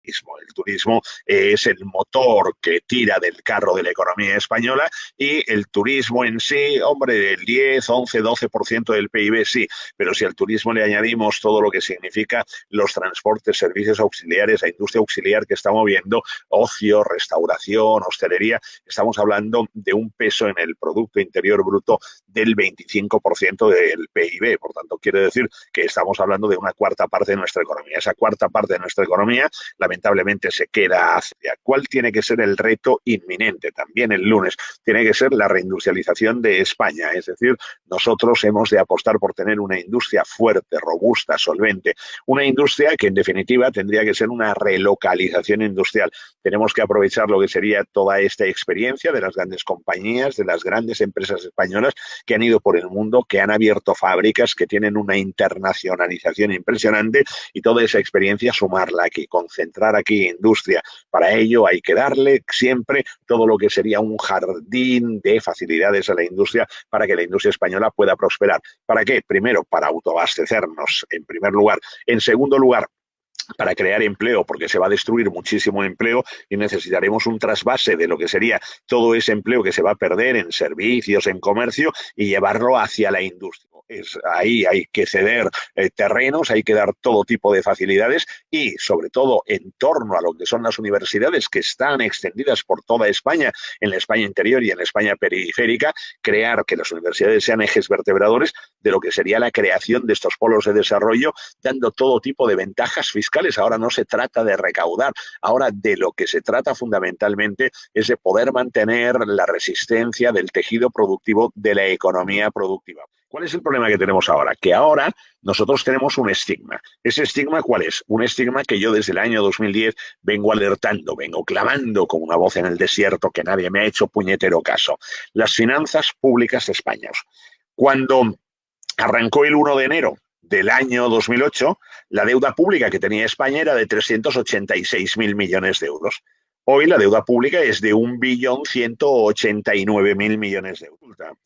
El turismo es el motor que tira del carro de la economía española y el turismo en sí, hombre, el 10, 11, 12% del PIB sí, pero si al turismo le añadimos todo lo que significa los transportes, servicios auxiliares, la industria auxiliar que está moviendo, ocio, restauración, hostelería, estamos hablando de un peso en el Producto Interior Bruto del 25% del PIB. Por tanto, quiere decir que estamos hablando de una cuarta parte de nuestra economía. Esa cuarta parte de nuestra economía lamentablemente se queda hacia. ¿Cuál tiene que ser el reto inminente? También el lunes tiene que ser la reindustrialización de España. Es decir, nosotros hemos de apostar por tener una industria fuerte, robusta, solvente. Una industria que en definitiva tendría que ser una relocalización industrial. Tenemos que aprovechar lo que sería toda esta experiencia de las grandes compañías, de las grandes empresas españolas que han ido por el mundo, que han abierto fábricas, que tienen una internacionalización impresionante y toda esa experiencia sumarla aquí, concentrar aquí industria. Para ello hay que darle siempre todo lo que sería un jardín de facilidades a la industria para que la industria española pueda prosperar. ¿Para qué? Primero, para autoabastecernos, en primer lugar. En segundo lugar, para crear empleo, porque se va a destruir muchísimo empleo y necesitaremos un trasvase de lo que sería todo ese empleo que se va a perder en servicios, en comercio y llevarlo hacia la industria. Ahí hay que ceder terrenos, hay que dar todo tipo de facilidades y, sobre todo, en torno a lo que son las universidades que están extendidas por toda España, en la España interior y en la España periférica, crear que las universidades sean ejes vertebradores de lo que sería la creación de estos polos de desarrollo, dando todo tipo de ventajas fiscales. Ahora no se trata de recaudar, ahora de lo que se trata fundamentalmente es de poder mantener la resistencia del tejido productivo de la economía productiva. ¿Cuál es el problema que tenemos ahora? Que ahora nosotros tenemos un estigma. ¿Ese estigma cuál es? Un estigma que yo desde el año 2010 vengo alertando, vengo clamando como una voz en el desierto que nadie me ha hecho puñetero caso. Las finanzas públicas de España. Cuando arrancó el 1 de enero del año 2008, la deuda pública que tenía España era de 386.000 millones de euros. Hoy la deuda pública es de 1.189.000 millones de euros.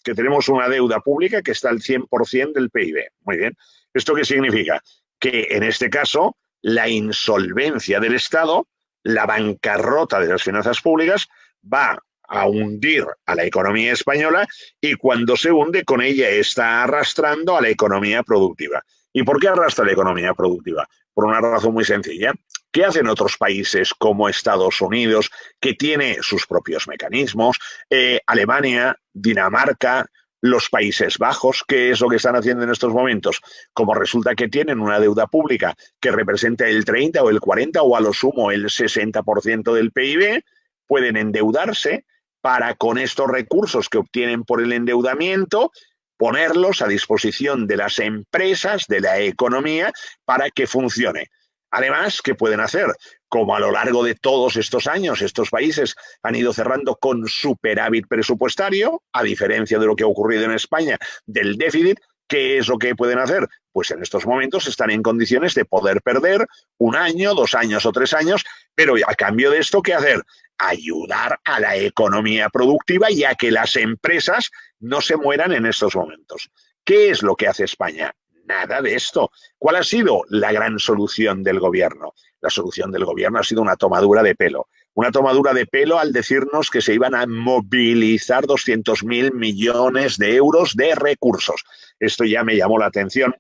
Que tenemos una deuda pública que está al 100% del PIB. Muy bien. ¿Esto qué significa? Que en este caso la insolvencia del Estado, la bancarrota de las finanzas públicas va a hundir a la economía española y cuando se hunde con ella está arrastrando a la economía productiva. ¿Y por qué arrastra la economía productiva? Por una razón muy sencilla. ¿Qué hacen otros países como Estados Unidos, que tiene sus propios mecanismos? Alemania, Dinamarca, los Países Bajos, ¿qué es lo que están haciendo en estos momentos? Como resulta que tienen una deuda pública que representa el 30 o el 40 o a lo sumo el 60% del PIB, pueden endeudarse para con estos recursos que obtienen por el endeudamiento ponerlos a disposición de las empresas, de la economía, para que funcione. Además, ¿qué pueden hacer? Como a lo largo de todos estos años estos países han ido cerrando con superávit presupuestario, a diferencia de lo que ha ocurrido en España, del déficit, ¿qué es lo que pueden hacer? Pues en estos momentos están en condiciones de poder perder 1 año, 2 años o 3 años, pero a cambio de esto, ¿qué hacer? Ayudar a la economía productiva y a que las empresas no se mueran en estos momentos. ¿Qué es lo que hace España? Nada de esto. ¿Cuál ha sido la gran solución del gobierno? La solución del gobierno ha sido una tomadura de pelo. Una tomadura de pelo al decirnos que se iban a movilizar 200.000 millones de euros de recursos. Esto ya me llamó la atención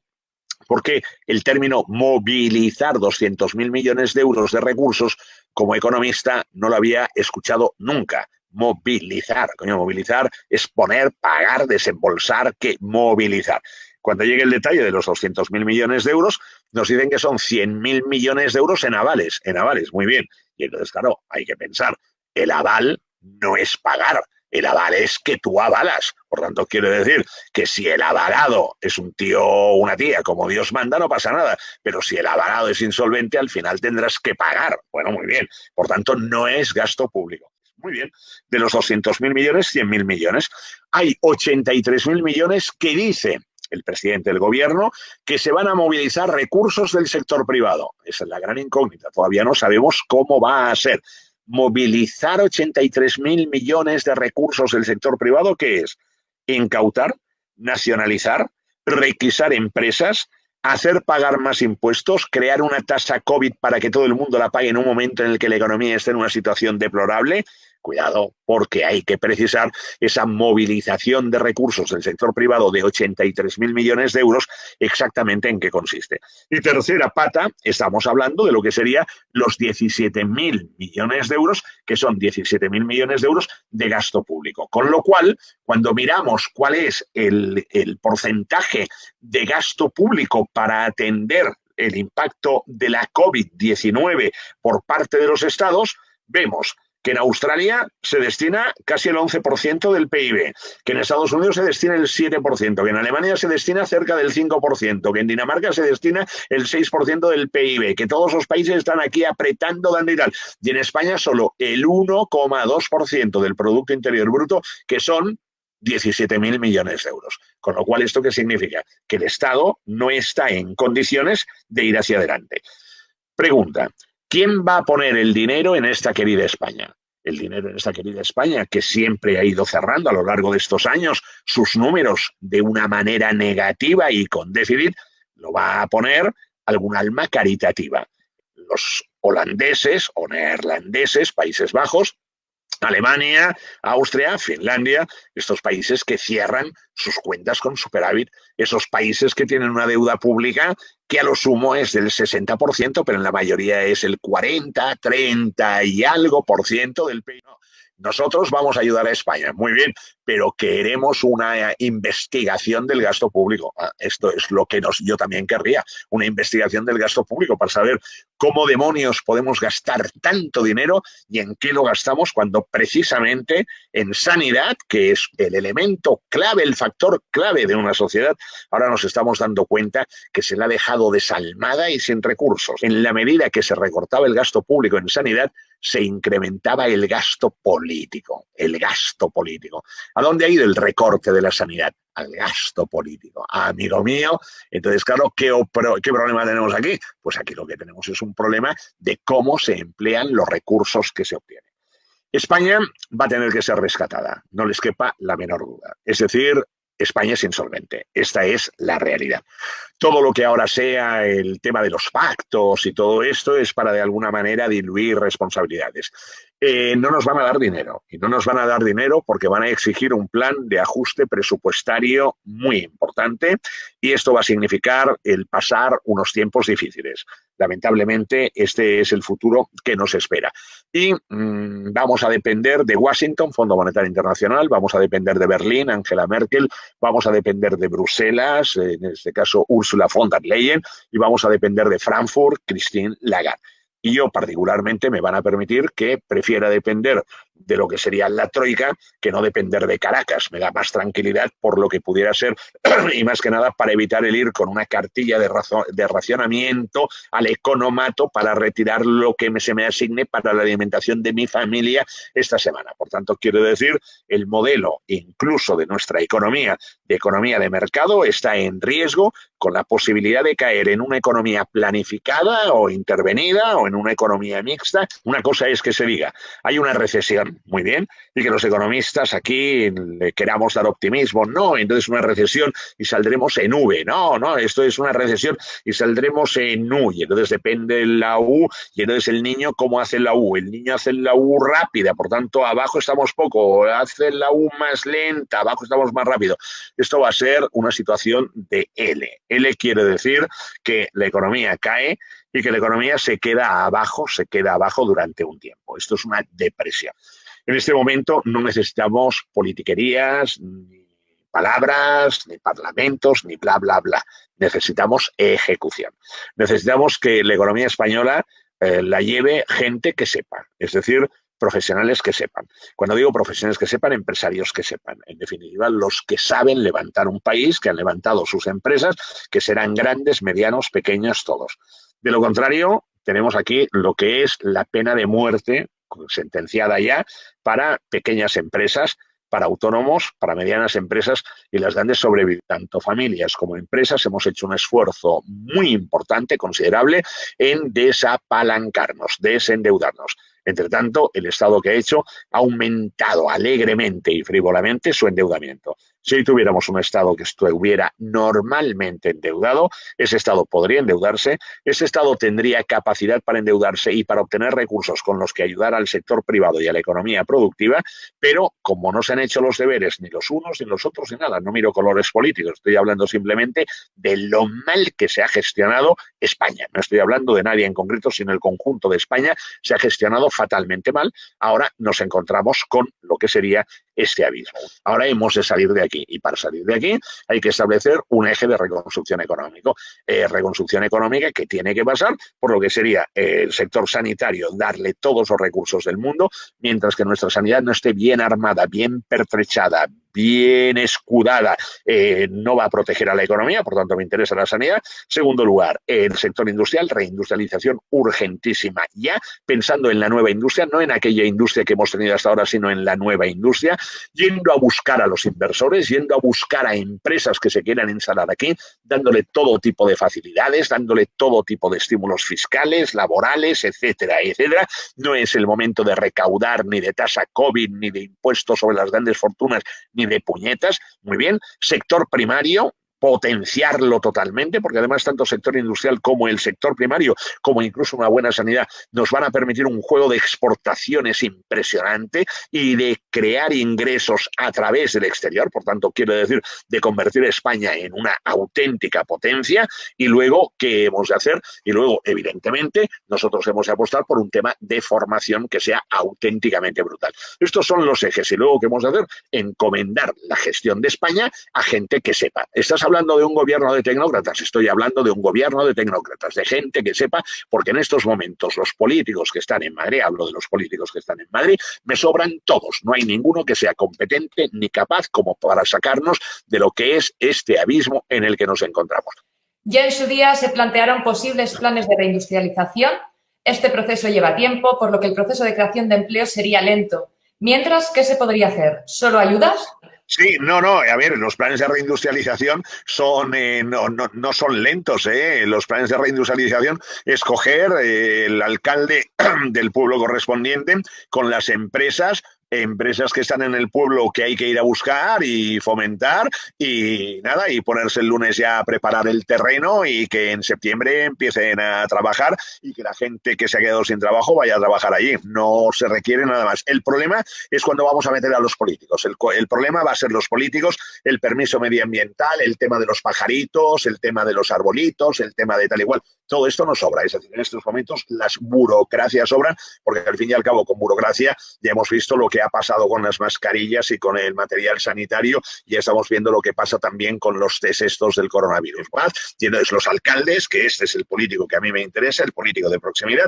porque el término movilizar 200.000 millones de euros de recursos, como economista, no lo había escuchado nunca. Movilizar, movilizar es poner, pagar, desembolsar, que movilizar. Cuando llegue el detalle de los 200.000 millones de euros, nos dicen que son 100.000 millones de euros en avales. En avales, muy bien. Y entonces, claro, hay que pensar, el aval no es pagar, el aval es que tú avalas. Por tanto, quiero decir que si el avalado es un tío o una tía, como Dios manda, no pasa nada. Pero si el avalado es insolvente, al final tendrás que pagar. Bueno, muy bien. Por tanto, no es gasto público. Muy bien. De los 200.000 millones, 100.000 millones. Hay 83.000 millones que dice el presidente del gobierno que se van a movilizar recursos del sector privado. Esa es la gran incógnita. Todavía no sabemos cómo va a ser. Movilizar 83.000 millones de recursos del sector privado, ¿qué es? Incautar, nacionalizar, requisar empresas, hacer pagar más impuestos, crear una tasa COVID para que todo el mundo la pague en un momento en el que la economía esté en una situación deplorable. Cuidado, porque hay que precisar esa movilización de recursos del sector privado de 83.000 millones de euros, exactamente en qué consiste. Y tercera pata, estamos hablando de lo que sería los 17.000 millones de euros, que son 17.000 millones de euros de gasto público. Con lo cual, cuando miramos cuál es el porcentaje de gasto público para atender el impacto de la COVID-19 por parte de los estados, vemos que en Australia se destina casi el 11% del PIB, que en Estados Unidos se destina el 7%, que en Alemania se destina cerca del 5%, que en Dinamarca se destina el 6% del PIB, que todos los países están aquí apretando, dando y tal. Y en España solo el 1,2% del Producto Interior Bruto, que son 17.000 millones de euros. Con lo cual, ¿esto qué significa? Que el Estado no está en condiciones de ir hacia adelante. Pregunta, ¿quién va a poner el dinero en esta querida España? El dinero en esta querida España, que siempre ha ido cerrando a lo largo de estos años sus números de una manera negativa y con déficit, lo va a poner algún alma caritativa. Los holandeses o neerlandeses, Países Bajos, Alemania, Austria, Finlandia, estos países que cierran sus cuentas con superávit, esos países que tienen una deuda pública que a lo sumo es del 60%, pero en la mayoría es el 40, 30 y algo por ciento del PIB. Nosotros vamos a ayudar a España, muy bien, pero queremos una investigación del gasto público. Esto es lo que yo también querría, una investigación del gasto público para saber cómo demonios podemos gastar tanto dinero y en qué lo gastamos cuando precisamente en sanidad, que es el elemento clave, el factor clave de una sociedad, ahora nos estamos dando cuenta que se la ha dejado desalmada y sin recursos. En la medida que se recortaba el gasto público en sanidad, se incrementaba el gasto político, el gasto político. ¿A dónde ha ido el recorte de la sanidad? Al gasto político. Amigo mío, entonces, claro, ¿qué problema tenemos aquí? Pues aquí lo que tenemos es un problema de cómo se emplean los recursos que se obtienen. España va a tener que ser rescatada, no les quepa la menor duda. Es decir, España es insolvente. Esta es la realidad. Todo lo que ahora sea el tema de los pactos y todo esto es para de alguna manera diluir responsabilidades. No nos van a dar dinero y no nos van a dar dinero porque van a exigir un plan de ajuste presupuestario muy importante y esto va a significar el pasar unos tiempos difíciles. Lamentablemente, este es el futuro que nos espera. Y vamos a depender de Washington, Fondo Monetario Internacional, vamos a depender de Berlín, Angela Merkel, vamos a depender de Bruselas, en este caso Ursula von der Leyen, y vamos a depender de Frankfurt, Christine Lagarde. Y yo particularmente me van a permitir que prefiera depender de lo que sería la troika que no depender de Caracas. Me da más tranquilidad por lo que pudiera ser y más que nada para evitar el ir con una cartilla de racionamiento al economato para retirar lo que se me asigne para la alimentación de mi familia esta semana. Por tanto, quiero decir, el modelo incluso de nuestra economía de mercado está en riesgo con la posibilidad de caer en una economía planificada o intervenida o en una economía mixta. Una cosa es que se diga, hay una recesión, muy bien, y que los economistas aquí le queramos dar optimismo. No, entonces una recesión y saldremos en V. No, esto es una recesión y saldremos en U. Y entonces depende la U y entonces el niño, ¿cómo hace la U? El niño hace la U rápida, por tanto, abajo estamos poco, hace la U más lenta, abajo estamos más rápido. Esto va a ser una situación de L. L quiere decir que la economía cae y que la economía se queda abajo durante un tiempo. Esto es una depresión. En este momento no necesitamos politiquerías, ni palabras, ni parlamentos, ni bla, bla, bla. Necesitamos ejecución. Necesitamos que la economía española la lleve gente que sepa, es decir, profesionales que sepan. Cuando digo profesionales que sepan, empresarios que sepan. En definitiva, los que saben levantar un país, que han levantado sus empresas, que serán grandes, medianos, pequeños, todos. De lo contrario, tenemos aquí lo que es la pena de muerte sentenciada ya para pequeñas empresas, para autónomos, para medianas empresas y las grandes sobreviven. Tanto familias como empresas hemos hecho un esfuerzo muy importante, considerable, en desapalancarnos, desendeudarnos. Entre tanto, el Estado que ha hecho ha aumentado alegremente y frívolamente su endeudamiento. Si tuviéramos un Estado que estuviera normalmente endeudado, ese Estado podría endeudarse, ese Estado tendría capacidad para endeudarse y para obtener recursos con los que ayudar al sector privado y a la economía productiva, pero como no se han hecho los deberes ni los unos ni los otros ni nada, no miro colores políticos, estoy hablando simplemente de lo mal que se ha gestionado España. No estoy hablando de nadie en concreto, sino el conjunto de España se ha gestionado fatalmente mal. Ahora nos encontramos con lo que sería este abismo. Ahora hemos de salir de aquí y para salir de aquí hay que establecer un eje de reconstrucción económica que tiene que pasar por lo que sería el sector sanitario, darle todos los recursos del mundo, mientras que nuestra sanidad no esté bien armada, bien pertrechada, bien escudada, no va a proteger a la economía, por tanto me interesa la sanidad. Segundo lugar, el sector industrial, reindustrialización urgentísima ya, pensando en la nueva industria, no en aquella industria que hemos tenido hasta ahora, sino en la nueva industria, yendo a buscar a los inversores, yendo a buscar a empresas que se quieran instalar aquí, dándole todo tipo de facilidades, dándole todo tipo de estímulos fiscales, laborales, etcétera, etcétera. No es el momento de recaudar ni de tasa COVID, ni de impuestos sobre las grandes fortunas, ni de puñetas. Muy bien. Sector primario, potenciarlo totalmente, porque además tanto el sector industrial como el sector primario, como incluso una buena sanidad, nos van a permitir un juego de exportaciones impresionante y de crear ingresos a través del exterior, por tanto, quiero decir, de convertir a España en una auténtica potencia. Y luego, ¿qué hemos de hacer? Y luego, evidentemente, nosotros hemos de apostar por un tema de formación que sea auténticamente brutal. Estos son los ejes. Y luego, ¿qué hemos de hacer? Encomendar la gestión de España a gente que sepa. Estás hablando de un gobierno de tecnócratas, estoy hablando de un gobierno de tecnócratas, de gente que sepa, porque en estos momentos los políticos que están en Madrid, hablo de los políticos que están en Madrid, me sobran todos, no hay ninguno que sea competente ni capaz como para sacarnos de lo que es este abismo en el que nos encontramos. Ya en su día se plantearon posibles planes de reindustrialización. Este proceso lleva tiempo, por lo que el proceso de creación de empleo sería lento. Mientras, ¿qué se podría hacer? ¿Solo ayudas? Sí, no, a ver, los planes de reindustrialización son, no son lentos, ¿eh? Los planes de reindustrialización es coger el alcalde del pueblo correspondiente con las empresas que están en el pueblo que hay que ir a buscar y fomentar y nada, y ponerse el lunes ya a preparar el terreno y que en septiembre empiecen a trabajar y que la gente que se ha quedado sin trabajo vaya a trabajar allí. No se requiere nada más. El problema es cuando vamos a meter a los políticos. El problema va a ser los políticos, el permiso medioambiental, el tema de los pajaritos, el tema de los arbolitos, el tema de tal igual. Todo esto no sobra. Es decir, en estos momentos las burocracias sobran porque al fin y al cabo con burocracia ya hemos visto lo que ha pasado con las mascarillas y con el material sanitario, ya estamos viendo lo que pasa también con los test estos del coronavirus. Y entonces los alcaldes, que este es el político que a mí me interesa, el político de proximidad,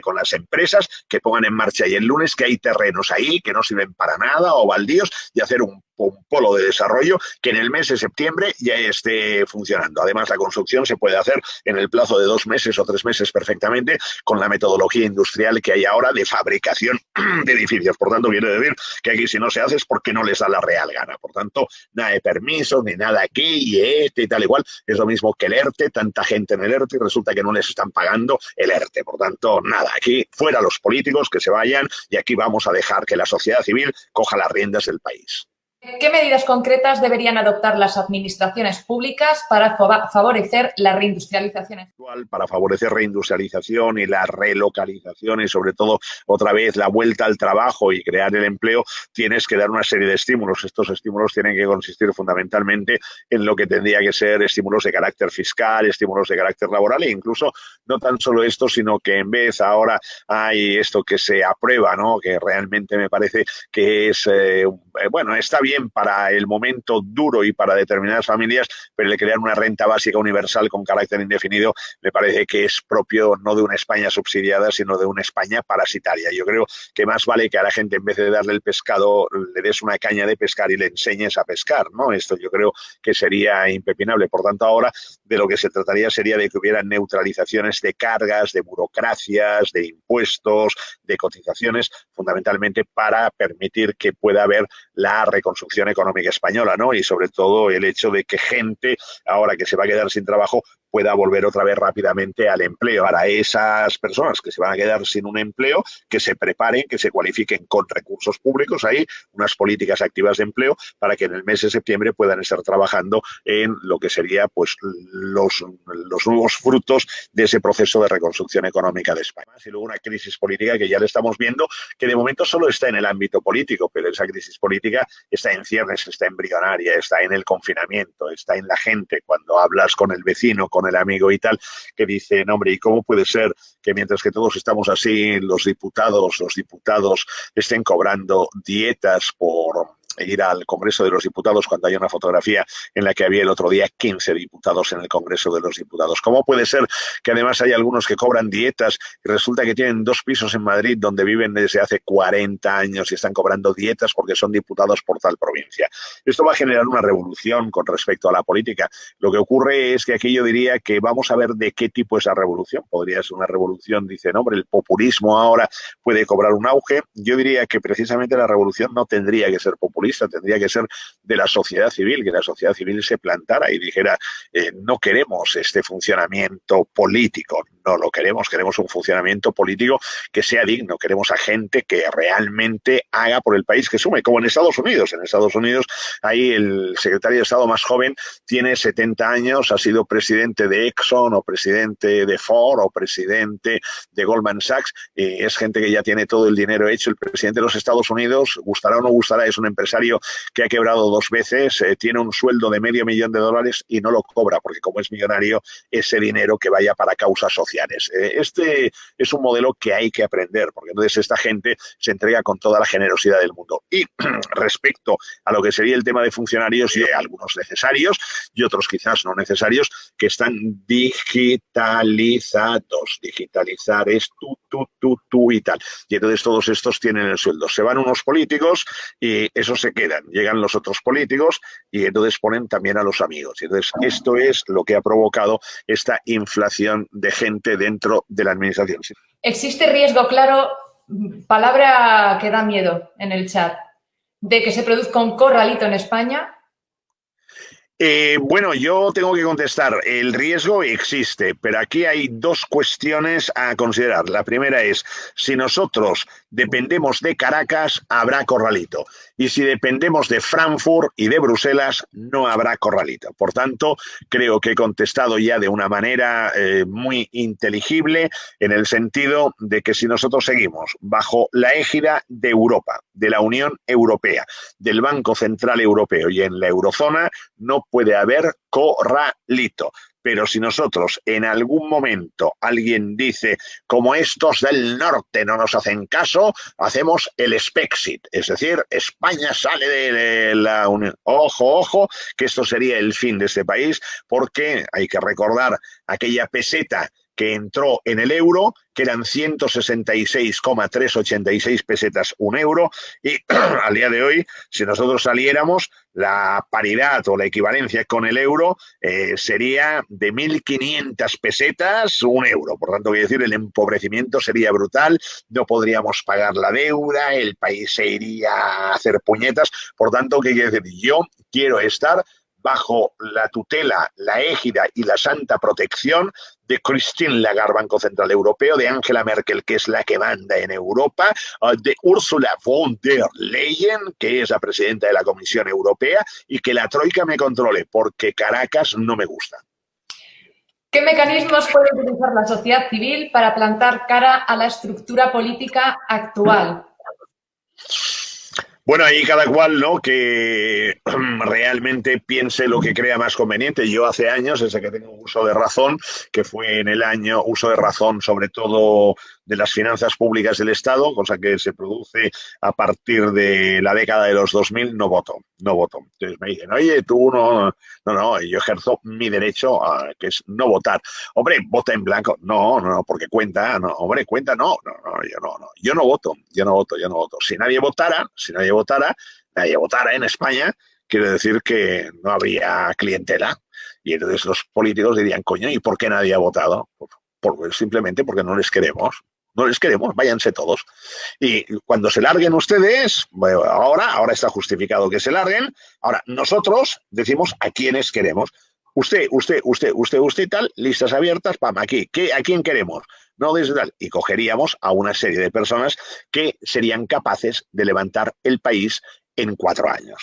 con las empresas que pongan en marcha y el lunes que hay terrenos ahí que no sirven para nada o baldíos y hacer un polo de desarrollo que en el mes de septiembre ya esté funcionando. Además, la construcción se puede hacer en el plazo de 2 meses o 3 meses perfectamente con la metodología industrial que hay ahora de fabricación de edificios. Por tanto, quiero decir que aquí si no se hace es porque no les da la real gana. Por tanto, nada de permisos ni nada aquí y tal igual. Es lo mismo que el ERTE, tanta gente en el ERTE y resulta que no les están pagando el ERTE. Por tanto, nada, aquí fuera los políticos que se vayan y aquí vamos a dejar que la sociedad civil coja las riendas del país. ¿Qué medidas concretas deberían adoptar las administraciones públicas para favorecer la reindustrialización? Para favorecer reindustrialización y la relocalización y sobre todo otra vez la vuelta al trabajo y crear el empleo, tienes que dar una serie de estímulos. Estos estímulos tienen que consistir fundamentalmente en lo que tendría que ser estímulos de carácter fiscal, estímulos de carácter laboral e incluso no tan solo esto, sino que en vez ahora hay esto que se aprueba, ¿no? Que realmente me parece que es, bueno, está bien para el momento duro y para determinadas familias, pero el crear una renta básica universal con carácter indefinido me parece que es propio no de una España subsidiada, sino de una España parasitaria. Yo creo que más vale que a la gente en vez de darle el pescado le des una caña de pescar y le enseñes a pescar, ¿no? Esto yo creo que sería impepinable. Por tanto, ahora de lo que se trataría sería de que hubiera neutralizaciones de cargas, de burocracias, de impuestos, de cotizaciones, fundamentalmente para permitir que pueda haber la reconstrucción económica española, ¿no? Y sobre todo el hecho de que gente, ahora que se va a quedar sin trabajo, pueda volver otra vez rápidamente al empleo. Para esas personas que se van a quedar sin un empleo, que se preparen, que se cualifiquen con recursos públicos, hay unas políticas activas de empleo para que en el mes de septiembre puedan estar trabajando en lo que sería pues los nuevos frutos de ese proceso de reconstrucción económica de España. Y luego una crisis política que ya le estamos viendo, que de momento solo está en el ámbito político, pero esa crisis política está en ciernes, está embrionaria, está en el confinamiento, está en la gente. Cuando hablas con el vecino, con el amigo y tal, que dicen, hombre, ¿y cómo puede ser que mientras que todos estamos así, los diputados estén cobrando dietas por ir al Congreso de los Diputados cuando hay una fotografía en la que había el otro día 15 diputados en el Congreso de los Diputados? ¿Cómo puede ser que además hay algunos que cobran dietas y resulta que tienen 2 pisos en Madrid donde viven desde hace 40 años y están cobrando dietas porque son diputados por tal provincia? Esto va a generar una revolución con respecto a la política. Lo que ocurre es que aquí yo diría que vamos a ver de qué tipo es la revolución. Podría ser una revolución, dicen, hombre, el populismo ahora puede cobrar un auge. Yo diría que precisamente la revolución no tendría que ser populista, tendría que ser de la sociedad civil, que la sociedad civil se plantara y dijera, no queremos este funcionamiento político, no lo queremos, queremos un funcionamiento político que sea digno, queremos a gente que realmente haga por el país, que sume, como en Estados Unidos. En Estados Unidos, ahí el secretario de Estado más joven tiene 70 años, ha sido presidente de Exxon o presidente de Ford o presidente de Goldman Sachs, es gente que ya tiene todo el dinero hecho. El presidente de los Estados Unidos, gustará o no gustará, es un empresario que ha quebrado 2 veces, tiene un sueldo de $500,000 y no lo cobra, porque como es millonario, ese dinero que vaya para causas sociales. Este es un modelo que hay que aprender, porque entonces esta gente se entrega con toda la generosidad del mundo. Y respecto a lo que sería el tema de funcionarios, y algunos necesarios y otros quizás no necesarios, que están digitalizados. Digitalizar es tú y tal. Y entonces todos estos tienen el sueldo. Se van unos políticos y esos se quedan. Llegan los otros políticos y entonces ponen también a los amigos. Y entonces esto es lo que ha provocado esta inflación de gente dentro de la administración. Existe riesgo, claro, palabra que da miedo en el chat, de que se produzca un corralito en España. Bueno, yo tengo que contestar. El riesgo existe, pero aquí hay 2 cuestiones a considerar. La primera es, si nosotros dependemos de Caracas, habrá corralito. Y si dependemos de Frankfurt y de Bruselas, no habrá corralito. Por tanto, creo que he contestado ya de una manera muy inteligible, en el sentido de que si nosotros seguimos bajo la égida de Europa, de la Unión Europea, del Banco Central Europeo y en la eurozona, no puede haber corralito. Pero si nosotros en algún momento alguien dice, como estos del norte no nos hacen caso, hacemos el Spexit, es decir, España sale de la Unión. Ojo, ojo, que esto sería el fin de este país, porque hay que recordar aquella peseta que entró en el euro, que eran 166,386 pesetas un euro, y al día de hoy, si nosotros saliéramos, la paridad o la equivalencia con el euro sería de 1.500 pesetas un euro. Por tanto, quiero decir, el empobrecimiento sería brutal, no podríamos pagar la deuda, el país se iría a hacer puñetas. Por tanto, ¿qué quiere decir? Yo quiero estar bajo la tutela, la égida y la santa protección de Christine Lagarde, Banco Central Europeo, de Angela Merkel, que es la que manda en Europa, de Ursula von der Leyen, que es la presidenta de la Comisión Europea, y que la troika me controle, porque Caracas no me gusta. ¿Qué mecanismos puede utilizar la sociedad civil para plantar cara a la estructura política actual? Bueno, ahí cada cual, ¿no?, que realmente piense lo que crea más conveniente. Yo hace años, desde que tengo uso de razón, que fue en el año uso de razón sobre todo de las finanzas públicas del Estado, cosa que se produce a partir de la década de los 2000, no voto. Entonces me dicen, oye, tú no, yo ejerzo mi derecho, que es no votar. Hombre, vota en blanco. No, porque cuenta, no, hombre, cuenta, no, yo no voto. Si nadie votara en España, quiere decir que no habría clientela. Y entonces los políticos dirían, coño, ¿y por qué nadie ha votado? Simplemente porque no les queremos. No les queremos, váyanse todos. Y cuando se larguen ustedes, bueno, ahora está justificado que se larguen. Ahora, nosotros decimos a quiénes queremos. usted, tal, listas abiertas, pam, aquí, ¿a quién queremos? No desde tal. Y cogeríamos a una serie de personas que serían capaces de levantar el país en 4 años.